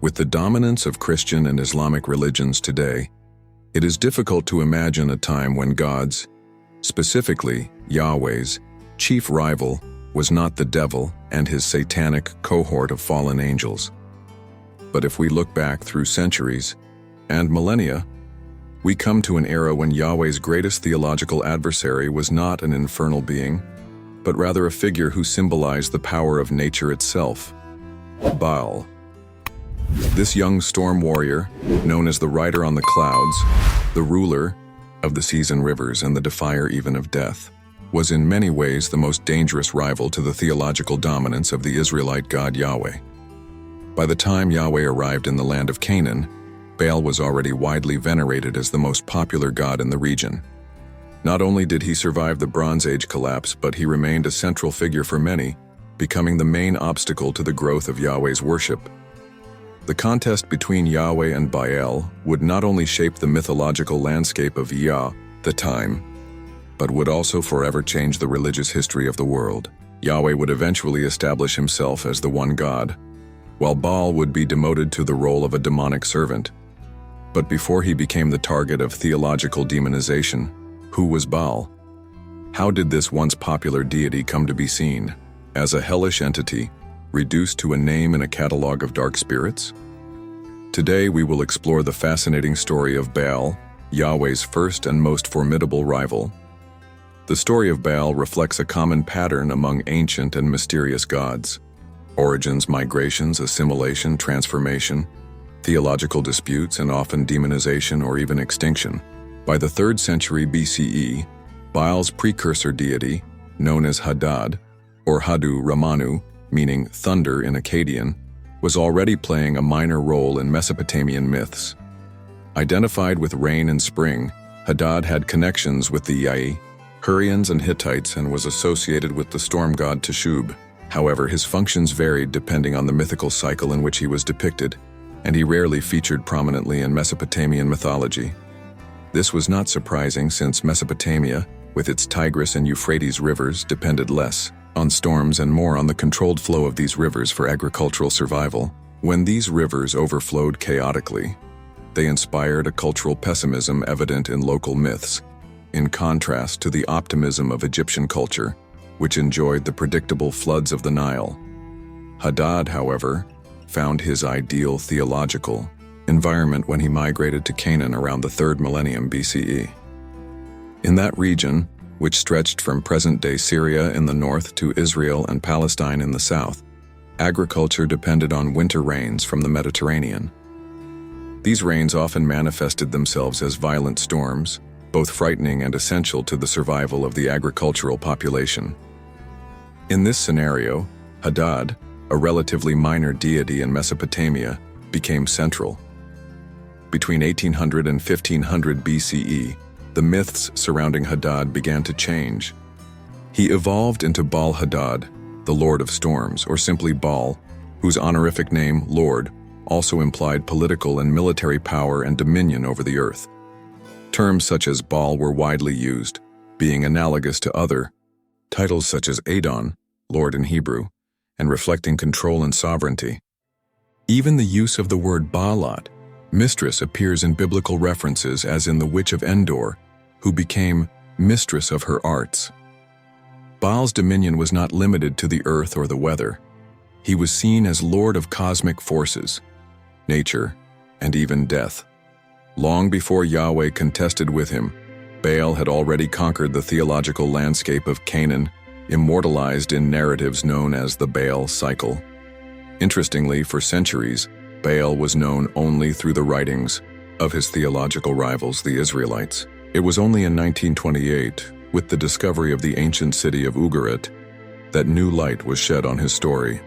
With the dominance of Christian and Islamic religions today, it is difficult to imagine a time when God's, specifically Yahweh's, chief rival was not the devil and his satanic cohort of fallen angels. But if we look back through centuries and millennia, we come to an era when Yahweh's greatest theological adversary was not an infernal being, but rather a figure who symbolized the power of nature itself, Baal. This young storm warrior, known as the rider on the clouds, the ruler of the seas and rivers and the defier even of death, was in many ways the most dangerous rival to the theological dominance of the Israelite god Yahweh. By the time Yahweh arrived in the land of Canaan, Baal was already widely venerated as the most popular god in the region. Not only did he survive the Bronze Age collapse, but he remained a central figure for many, becoming the main obstacle to the growth of Yahweh's worship. The contest between Yahweh and Baal would not only shape the mythological landscape of Yah, the time, but would also forever change the religious history of the world. Yahweh would eventually establish himself as the one God, while Baal would be demoted to the role of a demonic servant. But before he became the target of theological demonization, who was Baal? How did this once popular deity come to be seen? As a hellish entity, reduced to a name in a catalog of dark spirits? Today we will explore the fascinating story of Baal, Yahweh's first and most formidable rival. The story of Baal reflects a common pattern among ancient and mysterious gods: origins, migrations, assimilation, transformation, theological disputes, and often demonization or even extinction. By the 3rd century BCE, Baal's precursor deity, known as Hadad, or Hadu Ramanu, meaning thunder in Akkadian, was already playing a minor role in Mesopotamian myths. Identified with rain and spring, Hadad had connections with the Yai, Hurrians and Hittites, and was associated with the storm god Teshub. However, his functions varied depending on the mythical cycle in which he was depicted, and he rarely featured prominently in Mesopotamian mythology. This was not surprising, since Mesopotamia, with its Tigris and Euphrates rivers, depended less on storms and more on the controlled flow of these rivers for agricultural survival. When these rivers overflowed chaotically, they inspired a cultural pessimism evident in local myths, in contrast to the optimism of Egyptian culture, which enjoyed the predictable floods of the Nile. Hadad, however, found his ideal theological environment when he migrated to Canaan around the 3rd millennium BCE. In that region, which stretched from present-day Syria in the north to Israel and Palestine in the south, agriculture depended on winter rains from the Mediterranean. These rains often manifested themselves as violent storms, both frightening and essential to the survival of the agricultural population. In this scenario, Hadad, a relatively minor deity in Mesopotamia, became central. Between 1800 and 1500 BCE, the myths surrounding Hadad began to change. He evolved into Baal Hadad, the Lord of Storms, or simply Baal, whose honorific name, Lord, also implied political and military power and dominion over the earth. Terms such as Baal were widely used, being analogous to other titles such as Adon, Lord in Hebrew, and reflecting control and sovereignty. Even the use of the word Baalat, mistress, appears in biblical references, as in the witch of Endor, who became mistress of her arts. Baal's dominion was not limited to the earth or the weather. He was seen as lord of cosmic forces, nature, and even death. Long before Yahweh contested with him, Baal had already conquered the theological landscape of Canaan, immortalized in narratives known as the Baal cycle. Interestingly, for centuries, Baal was known only through the writings of his theological rivals, the Israelites. It was only in 1928, with the discovery of the ancient city of Ugarit, that new light was shed on his story.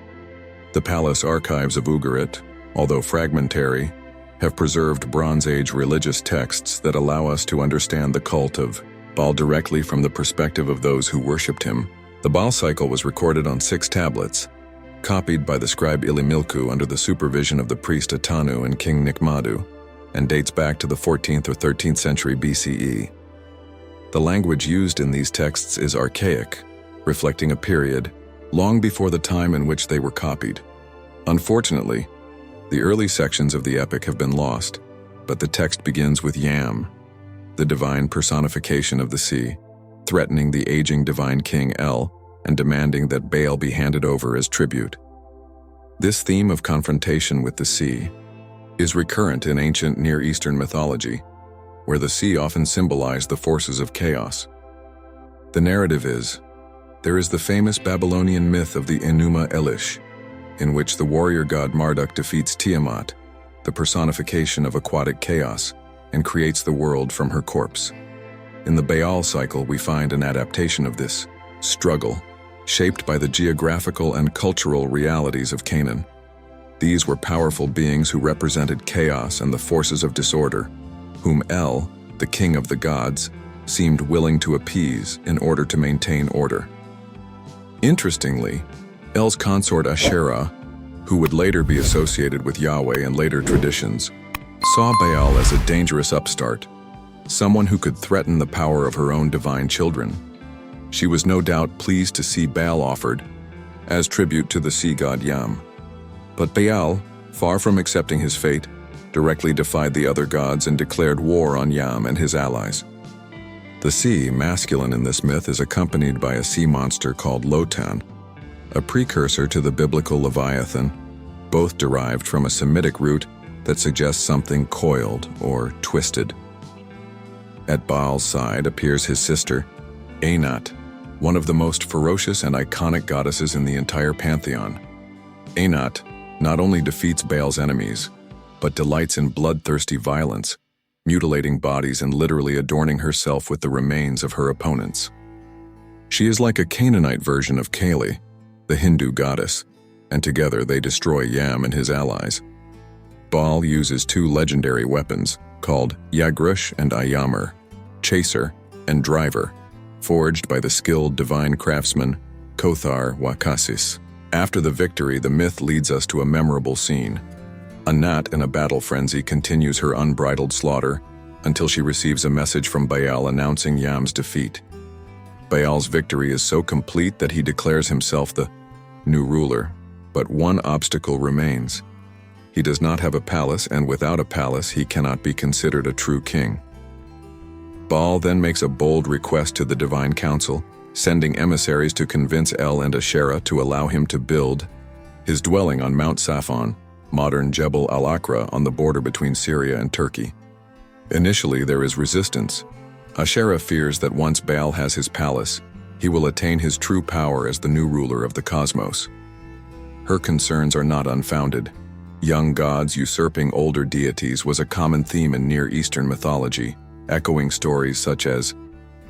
The palace archives of Ugarit, although fragmentary, have preserved Bronze Age religious texts that allow us to understand the cult of Baal directly from the perspective of those who worshipped him. The Baal cycle was recorded on 6 tablets, copied by the scribe Ilimilku under the supervision of the priest Atanu and King Nikmadu, and dates back to the 14th or 13th century BCE. The language used in these texts is archaic, reflecting a period long before the time in which they were copied. Unfortunately, The early sections of the epic have been lost, but the text begins with Yam, the divine personification of the sea, threatening the aging divine king El and demanding that Baal be handed over as tribute. This theme of confrontation with the sea is recurrent in ancient Near Eastern mythology, where the sea often symbolized the forces of chaos. The narrative is, there is the famous Babylonian myth of the Enuma Elish, in which the warrior god Marduk defeats Tiamat, the personification of aquatic chaos, and creates the world from her corpse. In the Baal cycle, we find an adaptation of this struggle, shaped by the geographical and cultural realities of Canaan. These were powerful beings who represented chaos and the forces of disorder, whom El, the king of the gods, seemed willing to appease in order to maintain order. Interestingly, El's consort Asherah, who would later be associated with Yahweh in later traditions, saw Baal as a dangerous upstart, someone who could threaten the power of her own divine children. She was no doubt pleased to see Baal offered as tribute to the sea god Yam. But Baal, far from accepting his fate, directly defied the other gods and declared war on Yam and his allies. The sea, masculine in this myth, is accompanied by a sea monster called Lotan, a precursor to the biblical Leviathan, both derived from a Semitic root that suggests something coiled or twisted. At Baal's side appears his sister, Anat, one of the most ferocious and iconic goddesses in the entire pantheon. Anat not only defeats Baal's enemies, but delights in bloodthirsty violence, mutilating bodies and literally adorning herself with the remains of her opponents. She is like a Canaanite version of Kali, the Hindu goddess, and together they destroy Yam and his allies. Baal uses two legendary weapons called Yagrush and Ayamer, chaser and driver, forged by the skilled divine craftsman Kothar Wakasis. After the victory, the myth leads us to a memorable scene. Anat, in a battle frenzy, continues her unbridled slaughter until she receives a message from Baal announcing Yam's defeat. Baal's victory is so complete that he declares himself the new ruler, but one obstacle remains. He does not have a palace, and without a palace, he cannot be considered a true king. Baal then makes a bold request to the divine council, sending emissaries to convince El and Asherah to allow him to build his dwelling on Mount Safon, modern Jebel al-Akra, on the border between Syria and Turkey. Initially, there is resistance. Asherah fears that once Baal has his palace, he will attain his true power as the new ruler of the cosmos. Her concerns are not unfounded. Young gods usurping older deities was a common theme in Near Eastern mythology, echoing stories such as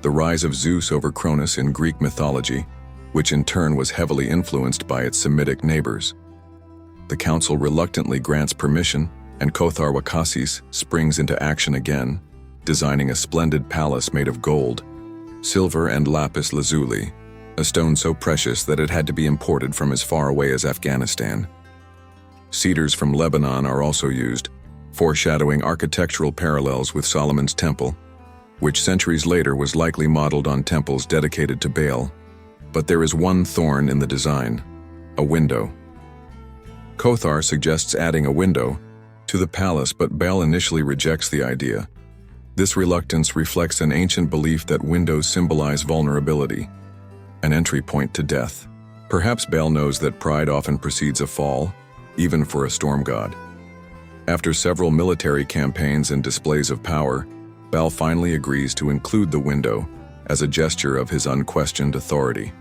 the rise of Zeus over Cronus in Greek mythology, which in turn was heavily influenced by its Semitic neighbors. The council reluctantly grants permission, and Kothar Wakasis springs into action again, designing a splendid palace made of gold, silver, and lapis lazuli, a stone so precious that it had to be imported from as far away as Afghanistan. Cedars from Lebanon are also used, foreshadowing architectural parallels with Solomon's temple, which centuries later was likely modeled on temples dedicated to Baal. But there is one thorn in the design: a window. Kothar suggests adding a window to the palace, but Baal initially rejects the idea. This reluctance reflects an ancient belief that windows symbolize vulnerability, an entry point to death. Perhaps Baal knows that pride often precedes a fall, even for a storm god. After several military campaigns and displays of power, Baal finally agrees to include the window as a gesture of his unquestioned authority.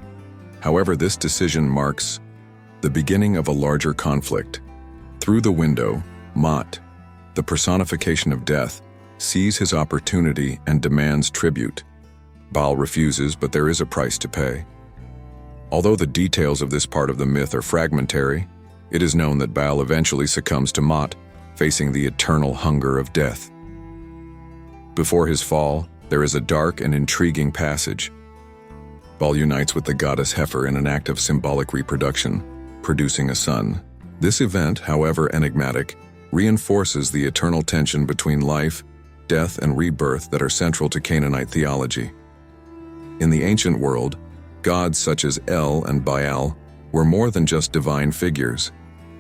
However, this decision marks the beginning of a larger conflict. Through the window, Mot, the personification of death, sees his opportunity and demands tribute. Baal refuses, but there is a price to pay. Although the details of this part of the myth are fragmentary, it is known that Baal eventually succumbs to Mot, facing the eternal hunger of death. Before his fall, there is a dark and intriguing passage. Baal unites with the goddess Heifer in an act of symbolic reproduction, producing a son. This event, however enigmatic, reinforces the eternal tension between life, death, and rebirth that are central to Canaanite theology. In the ancient world, gods such as El and Baal were more than just divine figures.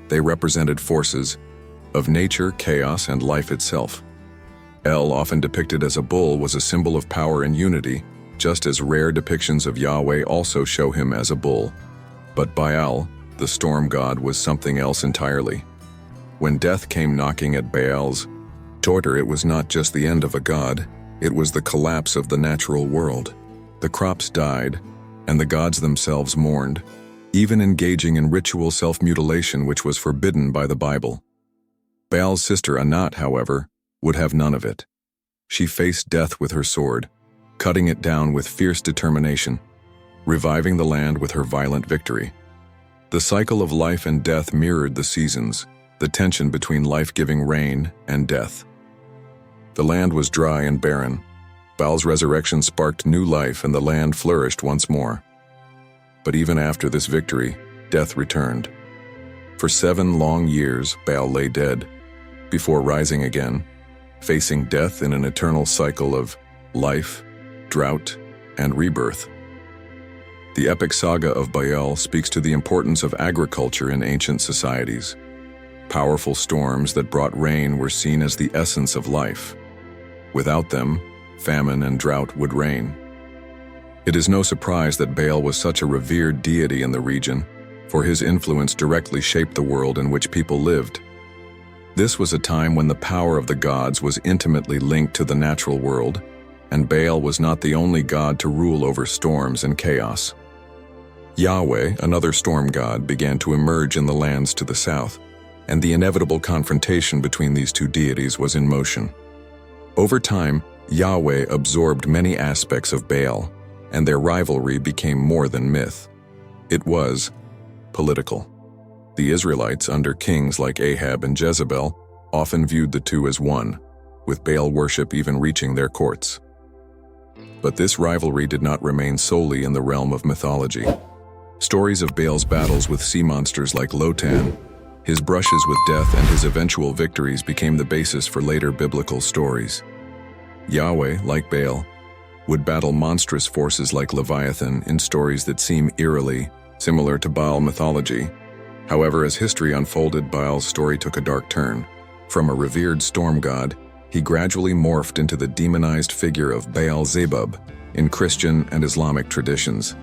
They represented forces of nature, chaos, and life itself. El, often depicted as a bull, was a symbol of power and unity, just as rare depictions of Yahweh also show him as a bull. But Baal, the storm god, was something else entirely. When death came knocking at Baal's door, it was not just the end of a god, it was the collapse of the natural world. The crops died, and the gods themselves mourned, even engaging in ritual self-mutilation which was forbidden by the Bible. Baal's sister Anat, however, would have none of it. She faced death with her sword, cutting it down with fierce determination, reviving the land with her violent victory. The cycle of life and death mirrored the seasons, the tension between life-giving rain and death. The land was dry and barren. Baal's resurrection sparked new life and the land flourished once more. But even after this victory, death returned. For 7 long years, Baal lay dead, before rising again, facing death in an eternal cycle of life, drought, and rebirth. The epic saga of Baal speaks to the importance of agriculture in ancient societies. Powerful storms that brought rain were seen as the essence of life. Without them, famine and drought would reign. It is no surprise that Baal was such a revered deity in the region, for his influence directly shaped the world in which people lived. This was a time when the power of the gods was intimately linked to the natural world, and Baal was not the only god to rule over storms and chaos. Yahweh, another storm god, began to emerge in the lands to the south, and the inevitable confrontation between these two deities was in motion. Over time, Yahweh absorbed many aspects of Baal, and their rivalry became more than myth. It was political. The Israelites, under kings like Ahab and Jezebel, often viewed the two as one, with Baal worship even reaching their courts. But this rivalry did not remain solely in the realm of mythology. Stories of Baal's battles with sea monsters like Lotan, his brushes with death, and his eventual victories became the basis for later biblical stories. Yahweh, like Baal, would battle monstrous forces like Leviathan in stories that seem eerily similar to Baal mythology. However, as history unfolded, Baal's story took a dark turn. From a revered storm god, he gradually morphed into the demonized figure of Baal-zebub in Christian and Islamic traditions,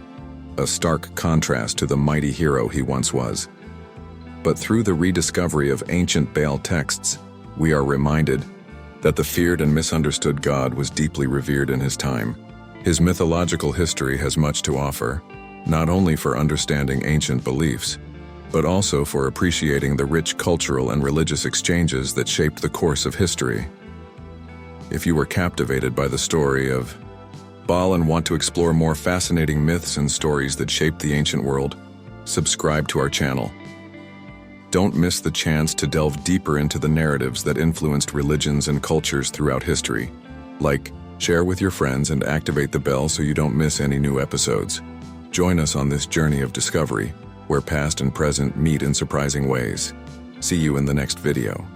a stark contrast to the mighty hero he once was. But through the rediscovery of ancient Baal texts, we are reminded that the feared and misunderstood god was deeply revered in his time. His mythological history has much to offer, not only for understanding ancient beliefs, but also for appreciating the rich cultural and religious exchanges that shaped the course of history. If you were captivated by the story of Baal and want to explore more fascinating myths and stories that shaped the ancient world, subscribe to our channel. Don't miss the chance to delve deeper into the narratives that influenced religions and cultures throughout history. Like, share with your friends, and activate the bell so you don't miss any new episodes. Join us on this journey of discovery, where past and present meet in surprising ways. See you in the next video.